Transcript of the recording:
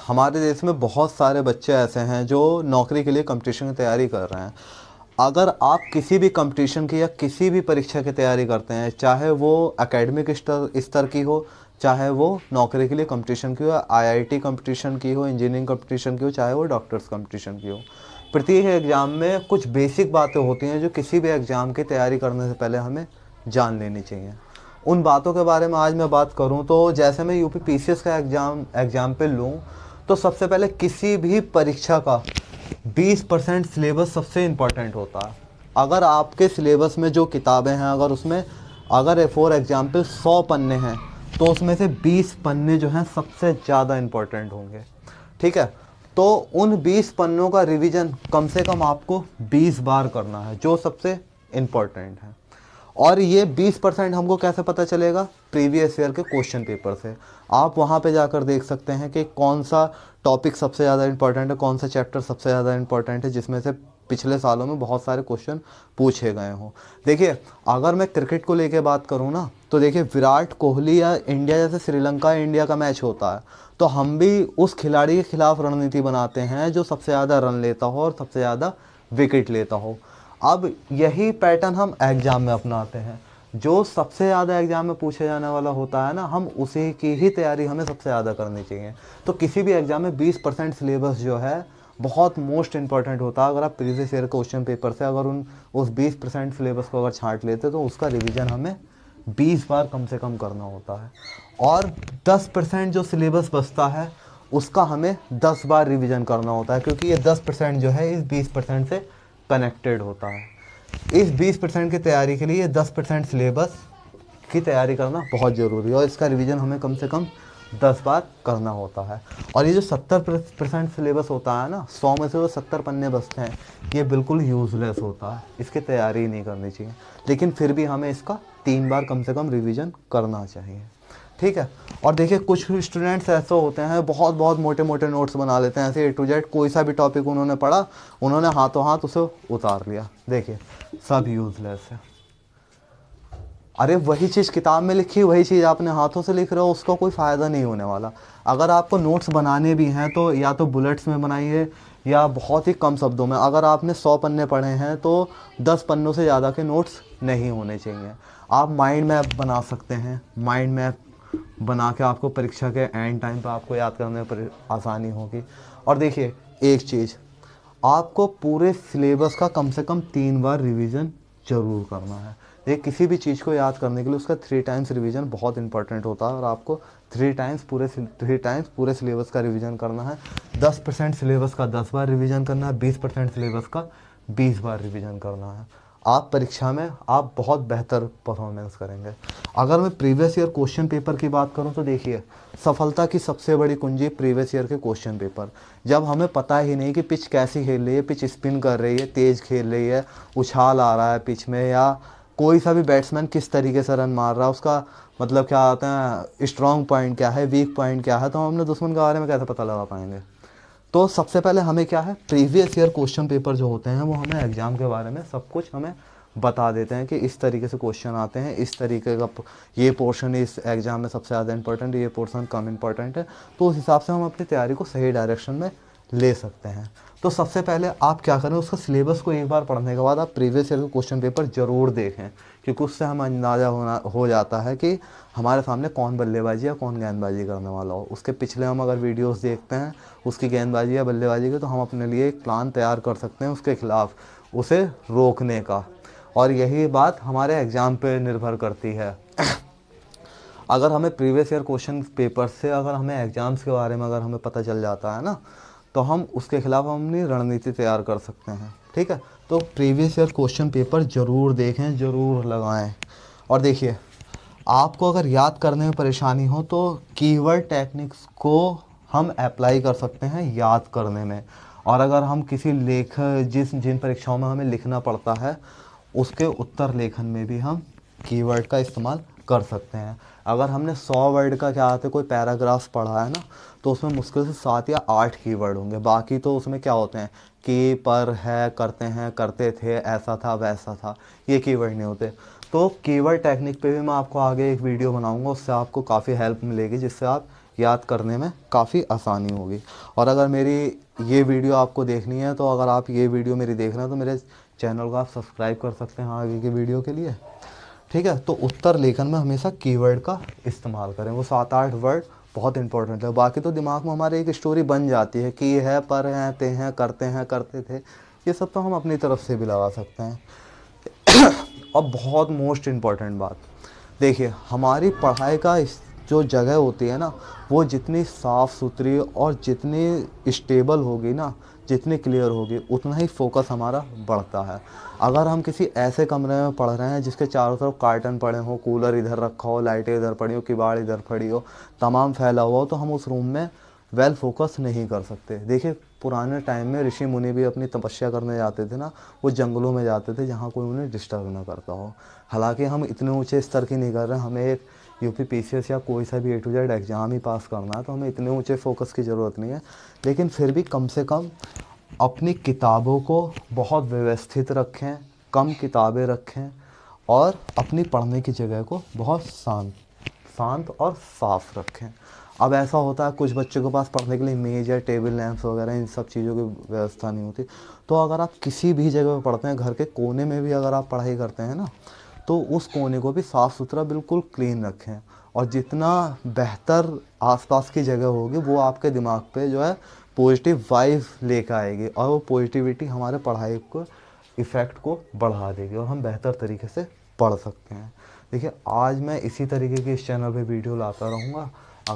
हमारे देश में बहुत सारे बच्चे ऐसे हैं जो नौकरी के लिए कंपटीशन की तैयारी कर रहे हैं। अगर आप किसी भी कंपटीशन की या किसी भी परीक्षा की तैयारी करते हैं, चाहे वो एकेडमिक स्तर की हो, चाहे वो नौकरी के लिए कंपटीशन की हो, आईआईटी कंपटीशन की हो, इंजीनियरिंग कंपटीशन की हो, चाहे वो डॉक्टर्स कंपटीशन की हो, प्रत्येक एग्ज़ाम में कुछ बेसिक बातें होती हैं जो किसी भी एग्ज़ाम की तैयारी करने से पहले हमें जान लेनी चाहिए। उन बातों के बारे में आज मैं बात करूं तो जैसे मैं यूपी पीसीएस का एग्जाम्पल लूं तो सबसे पहले किसी भी परीक्षा का 20% सिलेबस सबसे इम्पॉर्टेंट होता है। अगर आपके सिलेबस में जो किताबें हैं, अगर उसमें अगर फॉर एग्जाम्पल 100 पन्ने हैं तो उसमें से 20 पन्ने जो हैं सबसे ज़्यादा इम्पॉर्टेंट होंगे। ठीक है, तो उन 20 पन्नों का रिवीजन कम से कम आपको 20 बार करना है, जो सबसे इम्पॉर्टेंट है। और ये 20% हमको कैसे पता चलेगा? प्रीवियस ईयर के क्वेश्चन पेपर से। आप वहाँ पे जाकर देख सकते हैं कि कौन सा टॉपिक सबसे ज़्यादा इंपॉर्टेंट है, कौन सा चैप्टर सबसे ज़्यादा इंपॉर्टेंट है, जिसमें से पिछले सालों में बहुत सारे क्वेश्चन पूछे गए हों। देखिए, अगर मैं क्रिकेट को लेके बात करूँ ना, तो देखिए विराट कोहली या इंडिया जैसे श्रीलंका इंडिया का मैच होता है तो हम भी उस खिलाड़ी के खिलाफ रणनीति बनाते हैं जो सबसे ज़्यादा रन लेता हो और सबसे ज़्यादा विकेट लेता हो। अब यही पैटर्न हम एग्ज़ाम में अपनाते हैं। जो सबसे ज़्यादा एग्ज़ाम में पूछे जाने वाला होता है ना, हम उसी की ही तैयारी हमें सबसे ज़्यादा करनी चाहिए। तो किसी भी एग्ज़ाम में 20% सिलेबस जो है बहुत मोस्ट इंपॉर्टेंट होता है। अगर आप प्रीवियस ईयर क्वेश्चन पेपर से अगर उस 20% सिलेबस को अगर छांट लेते तो उसका रिवीजन हमें 20 बार कम से कम करना होता है। और 10% जो सिलेबस बचता है उसका हमें 10 बार रिवीजन करना होता है, क्योंकि ये 10% जो है इस 20% से कनेक्टेड होता है। इस 20% की तैयारी के लिए 10% सिलेबस की तैयारी करना बहुत ज़रूरी है और इसका रिवीजन हमें कम से कम 10 बार करना होता है। और ये जो 70% सिलेबस होता है ना, 100 में से जो 70 पन्ने बचते हैं, ये बिल्कुल यूज़लेस होता है, इसकी तैयारी ही नहीं करनी चाहिए। लेकिन फिर भी हमें इसका 3 बार कम से कम रिवीजन करना चाहिए। ठीक है। और देखिए, कुछ स्टूडेंट्स ऐसे होते हैं बहुत बहुत मोटे मोटे नोट्स बना लेते हैं, ऐसे A to Z कोई सा भी टॉपिक उन्होंने पढ़ा, उन्होंने हाथों हाथ उसे उतार लिया। देखिए, सब यूज़लेस है। अरे वही चीज़ किताब में लिखी, वही चीज़ आपने हाथों से लिख रहे हो, उसका कोई फ़ायदा नहीं होने वाला। अगर आपको नोट्स बनाने भी हैं तो या तो बुलेट्स में बनाइए या बहुत ही कम शब्दों में। अगर आपने 100 पन्ने पढ़े हैं तो 10 पन्नों से ज़्यादा के नोट्स नहीं होने चाहिए। आप माइंड मैप बना सकते हैं, माइंड मैप बना के आपको परीक्षा के एंड टाइम पर आपको याद करने पर आसानी होगी। और देखिए एक चीज़, आपको पूरे सिलेबस का कम से कम 3 बार रिवीजन ज़रूर करना है। ये किसी भी चीज़ को याद करने के लिए उसका 3 टाइम्स रिवीजन बहुत इंपॉर्टेंट होता है और आपको 3 टाइम्स पूरे सिलेबस का रिवीजन करना है। 10% सिलेबस का 10 बार रिवीजन करना है, 20% सिलेबस का 20 बार रिवीजन करना है। आप परीक्षा में आप बहुत बेहतर परफॉर्मेंस करेंगे। अगर मैं प्रीवियस ईयर क्वेश्चन पेपर की बात करूं तो देखिए, सफलता की सबसे बड़ी कुंजी प्रीवियस ईयर के क्वेश्चन पेपर। जब हमें पता ही नहीं कि पिच कैसी खेल रही है, पिच स्पिन कर रही है, तेज़ खेल रही है, उछाल आ रहा है पिच में, या कोई सा भी बैट्समैन किस तरीके से रन मार रहा है, उसका मतलब क्या आता है, स्ट्रॉन्ग पॉइंट क्या है, वीक पॉइंट क्या है, तो हम अपने दुश्मन के बारे में कैसे पता लगा पाएंगे? तो सबसे पहले हमें क्या है, प्रीवियस ईयर क्वेश्चन पेपर जो होते हैं वो हमें एग्ज़ाम के बारे में सब कुछ हमें बता देते हैं कि इस तरीके से क्वेश्चन आते हैं, इस तरीके का ये पोर्शन इस एग्ज़ाम में सबसे ज़्यादा इंपॉर्टेंट है, ये पोर्शन कम इंपॉर्टेंट है। तो उस हिसाब से हम अपनी तैयारी को सही डायरेक्शन में ले सकते हैं। तो सबसे पहले आप क्या करें, उसका सिलेबस को एक बार पढ़ने के बाद आप प्रीवियस ईयर के क्वेश्चन पेपर ज़रूर देखें, क्योंकि उससे हमें अंदाज़ा हो जाता है कि हमारे सामने कौन बल्लेबाजी या कौन गेंदबाजी करने वाला हो। उसके पिछले हम अगर वीडियोस देखते हैं उसकी गेंदबाजी या बल्लेबाजी के, तो हम अपने लिए एक प्लान तैयार कर सकते हैं उसके खिलाफ उसे रोकने का। और यही बात हमारे एग्ज़ाम पे निर्भर करती है। अगर हमें प्रीवियस ईयर क्वेश्चन पेपर से अगर हमें एग्ज़ाम्स के बारे में अगर हमें पता चल जाता है ना, तो हम उसके खिलाफ अपनी रणनीति तैयार कर सकते हैं। ठीक है, तो प्रीवियस ईयर क्वेश्चन पेपर ज़रूर देखें, ज़रूर लगाएं। और देखिए, आपको अगर याद करने में परेशानी हो तो कीवर्ड टेक्निक्स को हम अप्लाई कर सकते हैं याद करने में। और अगर हम किसी जिन परीक्षाओं में हमें लिखना पड़ता है उसके उत्तर लेखन में भी हम कीवर्ड का इस्तेमाल कर सकते हैं। अगर हमने 100 वर्ड का क्या आते कोई पैराग्राफ पढ़ा है ना, तो उसमें मुश्किल से 7 या 8 कीवर्ड होंगे। बाकी तो उसमें क्या होते हैं कि, पर, है, करते हैं, करते थे, ऐसा था, वैसा था, ये कीवर्ड नहीं होते। तो कीवर्ड टेक्निक पे भी मैं आपको आगे एक वीडियो बनाऊंगा, उससे आपको काफ़ी हेल्प मिलेगी, जिससे आप याद करने में काफ़ी आसानी होगी। और अगर मेरी ये वीडियो आपको देखनी है तो अगर आप ये वीडियो मेरी देख रहे हैं तो मेरे चैनल को आप सब्सक्राइब कर सकते हैं आगे की वीडियो के लिए। ठीक है, तो उत्तर लेखन में हमेशा कीवर्ड का इस्तेमाल करें, वो 7-8 वर्ड बहुत इंपॉर्टेंट है। बाकी तो दिमाग में हमारे एक स्टोरी बन जाती है कि है, पर हैं, ते हैं, करते हैं, करते थे, ये सब तो हम अपनी तरफ से भी लगा सकते हैं। और बहुत मोस्ट इम्पॉर्टेंट बात, देखिए हमारी पढ़ाई का जो जगह होती है ना, वो जितनी साफ़ सुथरी और जितनी स्टेबल होगी ना, जितनी क्लियर होगी, उतना ही फोकस हमारा बढ़ता है। अगर हम किसी ऐसे कमरे में पढ़ रहे हैं जिसके चारों तरफ कार्टन पड़े हों, कूलर इधर रखा हो, लाइटें इधर पड़ी हो, किवाड़ इधर पड़ी हो, तमाम फैला हुआ हो, तो हम उस रूम में वेल फोकस नहीं कर सकते। देखिए पुराने टाइम में ऋषि मुनि भी अपनी तपस्या करने जाते थे ना, वो जंगलों में जाते थे जहाँ कोई उन्हें डिस्टर्ब ना करता हो। हालांकि हम इतने ऊंचे स्तर की नहीं कर रहे, हमें एक यूपी पीसीएस या कोई सा भी A to Z एग्ज़ाम ही पास करना है, तो हमें इतने ऊंचे फोकस की ज़रूरत नहीं है। लेकिन फिर भी कम से कम अपनी किताबों को बहुत व्यवस्थित रखें, कम किताबें रखें, और अपनी पढ़ने की जगह को बहुत शांत और साफ़ रखें। अब ऐसा होता है कुछ बच्चों के पास पढ़ने के लिए मेज़ या टेबल लैंप्स वगैरह इन सब चीज़ों की व्यवस्था नहीं होती। तो अगर आप किसी भी जगह पर पढ़ते हैं, घर के कोने में भी अगर आप पढ़ाई करते हैं ना, तो उस कोने को भी साफ़ सुथरा बिल्कुल क्लीन रखें। और जितना बेहतर आसपास की जगह होगी, वो आपके दिमाग पे जो है पॉजिटिव वाइब लेकर आएगी, और वो पॉजिटिविटी हमारे पढ़ाई को इफ़ेक्ट को बढ़ा देगी, और हम बेहतर तरीके से पढ़ सकते हैं। देखिए आज मैं इसी तरीके के इस चैनल पे वीडियो लाता रहूँगा।